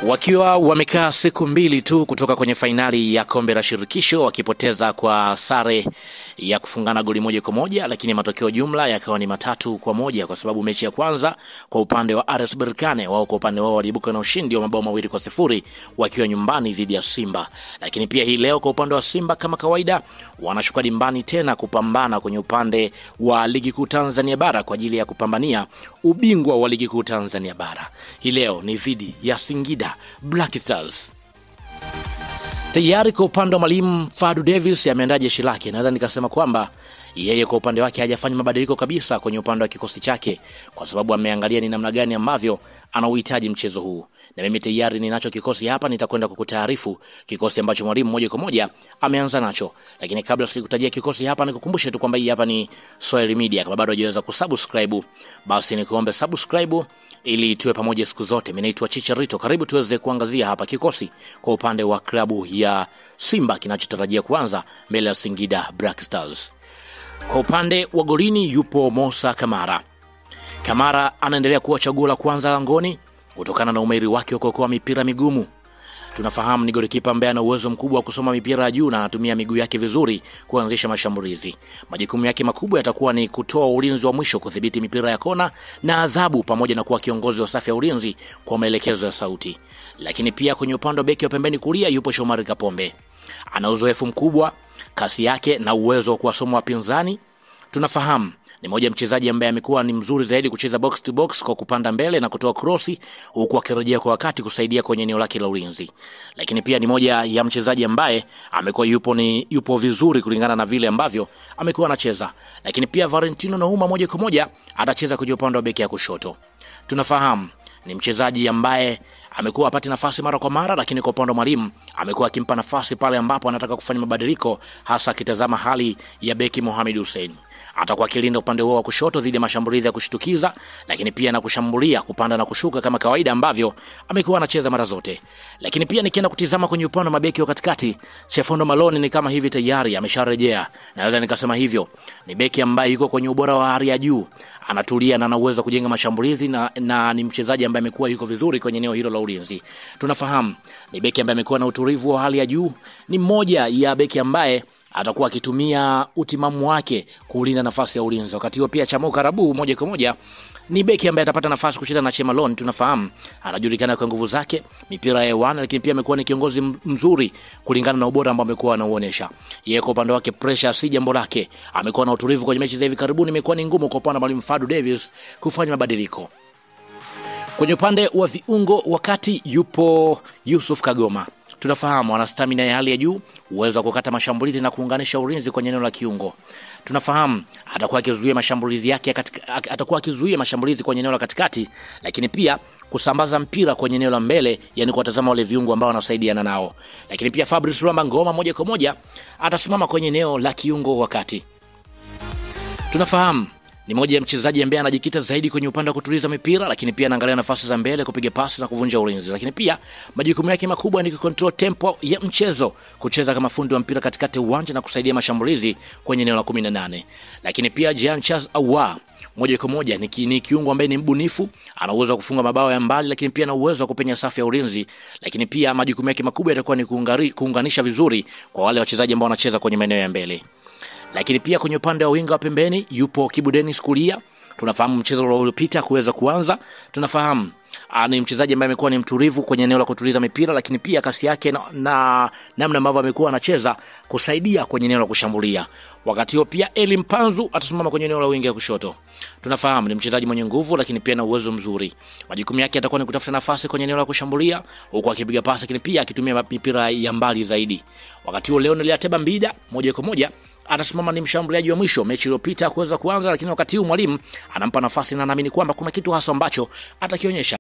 Wakiwa wamekaa siku mbili tu kutoka kwenye fainali ya kombe la shirikisho, wakipoteza kwa sare ya kufungana goli 1-1, lakini matokeo jumla yakawa ni 3-1, kwa sababu mechi ya kwanza kwa upande wa RS Berkane, wao kwa upande wao waliibuka na ushindi wa mabao 2-0 wakiwa nyumbani dhidi ya Simba. Lakini pia hii leo kwa upande wa Simba, kama kawaida, wanashuka dimbani tena kupambana kwenye upande wa Ligi Kuu Tanzania Bara kwa ajili ya kupambania ubingwa wa Ligi Kuu Tanzania Bara. Hii leo ni dhidi ya Singida Black Stars. Tayari kwa upande wa mwalimu Fadu Davis ameandaa jeshi lake. Naweza nikasema kwamba yeye kwa upande wake hajafanya mabadiliko kabisa kwenye upande wa kikosi chake, kwa sababu ameangalia ni namna gani ambavyo anauhitaji mchezo huu. Na mimi tayari ninacho kikosi hapa, nitakwenda kukutaarifu kikosi ambacho mwalimu moja kwa moja ameanza nacho. Lakini kabla sikutajia kikosi hapa, nikukumbushe tu kwamba hii hapa ni Swahili Media. Kama bado hujaweza kusubscribe, basi nikuombe subscribe ili tuwe pamoja siku zote. Mimi naitwa Chicharito. Karibu tuweze kuangazia hapa kikosi kwa upande wa klabu ya Simba kinachotarajia kuanza mbele ya Singida Black Stars. Kwa upande wa golini yupo Musa Kamara. Kamara anaendelea kuwa chaguo la kwanza langoni kutokana na umahiri wake wa kuokoa mipira migumu. Tunafahamu ni golikipa ambaye ana uwezo mkubwa wa kusoma mipira ya juu na anatumia miguu yake vizuri kuanzisha mashambulizi. Majukumu yake makubwa yatakuwa ni kutoa ulinzi wa mwisho, kudhibiti mipira ya kona na adhabu, pamoja na kuwa kiongozi wa safu ya ulinzi kwa maelekezo ya sauti. Lakini pia kwenye upande wa beki wa pembeni kulia yupo Shomari Kapombe. Ana uzoefu mkubwa, kasi yake na uwezo wa kuwasoma wapinzani. Tunafahamu ni mmoja mchezaji ambaye amekuwa ni mzuri zaidi kucheza box to box kwa kupanda mbele na kutoa krosi, huku akirejea kwa wakati kusaidia kwenye eneo lake la ulinzi. Lakini pia ni moja ya mchezaji ambaye amekuwa yupo vizuri kulingana na vile ambavyo amekuwa anacheza. Lakini pia Valentino Nauma moja kwa moja atacheza kwenye upande wa beki ya kushoto. Tunafahamu ni mchezaji ambaye amekuwa apati nafasi mara kwa mara, lakini kwa upande wa mwalimu amekuwa akimpa nafasi pale ambapo anataka kufanya mabadiliko, hasa akitazama hali ya beki Mohamed Hussein. Atakuwa akilinda upande huo wa kushoto dhidi ya mashambulizi ya kushtukiza, lakini pia na kushambulia kupanda na kushuka kama kawaida ambavyo amekuwa anacheza mara zote. Lakini pia nikienda kutizama kwenye upande wa mabeki wa katikati, Chefondo Malone ni kama hivi tayari amesharejea. Naweza nikasema hivyo, ni beki ambaye yuko kwenye ubora wa hali ya juu, anatulia na ana uwezo kujenga mashambulizi na ni mchezaji ambaye amekuwa yuko vizuri kwenye eneo hilo la ulinzi. Tunafahamu ni beki ambaye amekuwa na utulivu wa hali ya juu, ni mmoja ya beki ambaye atakuwa akitumia utimamu wake kulinda nafasi ya ulinzi. Wakati huo pia Chamo Karabu moja kwa moja ni beki ambaye atapata nafasi kucheza na Chemalon. Tunafahamu anajulikana kwa nguvu zake, mipira ya wana, lakini pia amekuwa ni kiongozi mzuri kulingana na ubora ambao amekuwa anauonesha. Yeye kwa upande wake pressure si jambo lake. Amekuwa na utulivu kwenye mechi za hivi karibuni, imekuwa ni ngumu kwa upande wa mwalimu Fadu Davis kufanya mabadiliko. Kwenye upande wa viungo wakati yupo Yusuf Kagoma. Tunafahamu ana stamina ya hali ya juu, uwezo wa kukata mashambulizi na kuunganisha ulinzi kwenye eneo la kiungo. Tunafahamu atakuwa akizuia mashambulizi kwenye eneo la katikati, lakini pia kusambaza mpira kwenye eneo la mbele, yani kuwatazama wale viungo ambao wanasaidiana nao. Lakini pia Fabrice Ruamba Ngoma moja kwa moja atasimama kwenye eneo la kiungo wakati. Tunafahamu ni moja ya mchezaji ambaye anajikita zaidi kwenye upande wa kutuliza mipira, lakini pia anaangalia nafasi za mbele, kupiga pasi na kuvunja ulinzi. Lakini pia majukumu yake makubwa ni kucontrol tempo ya mchezo, kucheza kama fundi wa mpira katikati uwanja na kusaidia mashambulizi kwenye eneo la 18. Lakini pia Jean Charles Ahoua moja kwa moja ni kiungo ambaye ni mbunifu, ana uwezo wa kufunga mabao ya mbali, lakini pia na uwezo wa kupenya safu ya ulinzi. Lakini pia majukumu yake makubwa yatakuwa ni kuunganisha vizuri kwa wale wachezaji ambao wanacheza kwenye maeneo ya mbele. Lakini pia kwenye upande wa winga wa pembeni yupo Kibu Dennis Kulia. Tunafahamu mchezo uliopita kuweza kuanza. Tunafahamu ni mchezaji ambaye amekuwa ni mtulivu kwenye eneo la kutuliza mipira, lakini pia kasi yake na namna ambavyo amekuwa anacheza kusaidia kwenye eneo la kushambulia. Wakati huo pia Eli Mpanzu atasimama kwenye eneo la winga ya kushoto. Tunafahamu ni mchezaji mwenye nguvu, lakini pia na uwezo mzuri. Majukumu yake yatakuwa ni kutafuta nafasi kwenye eneo la kushambulia, huku akipiga pasi, lakini pia akitumia mipira ya mbali zaidi. Wakati huo Leonel Ateba Mbida moja kwa moja atasimama ni mshambuliaji wa mwisho. Mechi iliyopita kuweza kuanza, lakini wakati huu mwalimu anampa nafasi na naamini kwamba kuna kitu hasa ambacho atakionyesha.